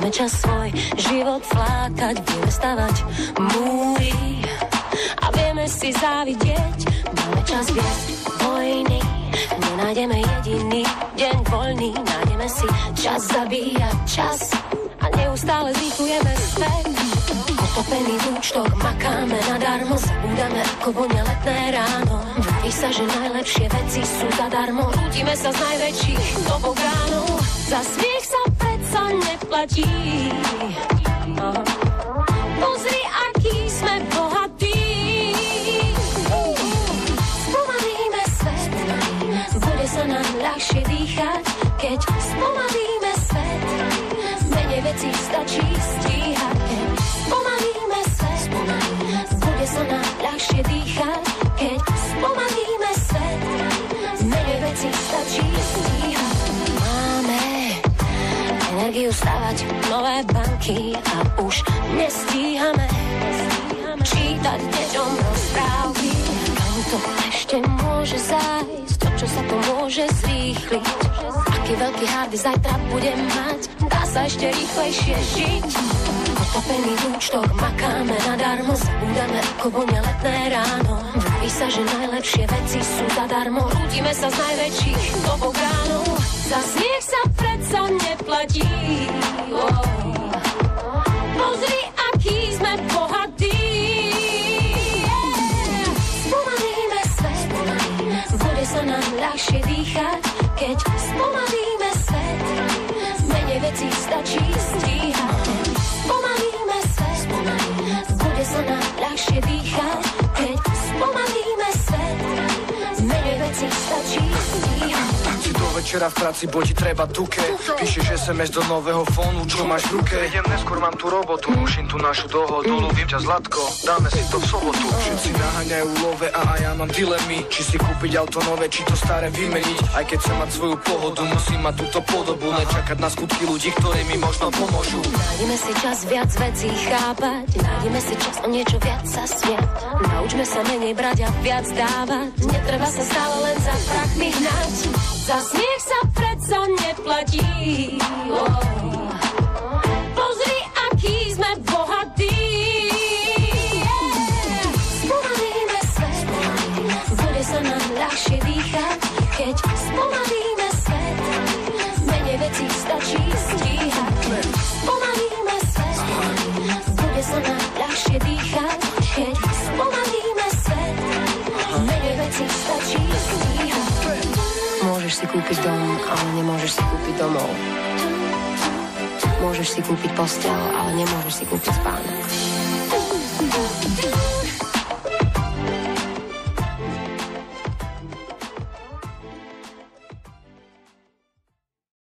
Máme čas svoj život flákať, vieme stavať múry a vieme si závidieť. Máme čas viesť vojny, nenájdeme jediný deň voľný, nájdeme si čas zabíjať čas a neustále zrýchlujeme svet. Potopený v účtoch makáme nadarmo, zabúdame ako vonia letné ráno. Vraví sa, že najlepšie veci sú zadarmo, rútime sa z najväčších tobogánov. Za smiech sa predsa neplatí. Pozri, aký sme bohatí. Spomalíme svet, bude sa nám ľahšie dýchať, keď spomalíme svet. Menej vecí stačí stíhať, keď spomalíme svet. Bude sa nám ľahšie dýchať, keď spomalíme svet. Menej vecí stačí stíhať. Máme energiu stavať nové banky a už nestíhame čítať deťom rozprávky. Kam to ešte môže zájsť, to čo sa to môže zrýchliť. Aký veľký hardy zajtra budem mať, dá sa ešte rýchlejšie žiť. Potopený v účtoch makáme nadarmo, zabúdame ako vonia letné ráno. Vraví sa, že najlepšie veci sú zadarmo, rútime sa z najväčších tobogánov. Za smiech sa predsa neplatí. Pozri, aký sme bohatí. Spomalíme svet, bude sa nám ľahšie dýchať, keď spomalíme svet. Menej vecí stačí stíhať. Spomalíme svet, bude sa nám ľahšie dýchať, keď spomalíme svet. Menej vecí stačí stíhať. Si do večera v práci, bo ti treba tuke. Píšeš SMS do nového fónu, čo máš v ruke. Idem neskôr, mám tu robotu, ruším tu našu dohodu. Ľúbim ťa Zlatko, dáme si to v sobotu. Všetci naháňajú love a ja mám dilemy, či si kúpiť auto nové, či to staré vymeniť. Aj keď chcem mať svoju pohodu, musím mať túto podobu, nečakať na skutky ľudí, ktorí mi možno pomôžu. Nájdeme si čas viac vecí chápať, nájdeme si čas o niečo viac sa smiať. Naučme sa menej brať a viac dávať, netreba sa stále len za prachmi hnať. Za smiech sa predsa neplatí. Pozri, aký sme bohatí. Spomalíme svet, bude sa nám ľahšie dýchať, keď spomalíme svet. Menej vecí stačí stíhať. Spomalíme svet, bude sa nám ľahšie dýchať, keď spomalíme svet. Menej vecí stačí stíhať. Môžeš si kúpiť dom, ale nemôžeš si kúpiť domov. Môžeš si kúpiť posteľ, ale nemôžeš si kúpiť spánok.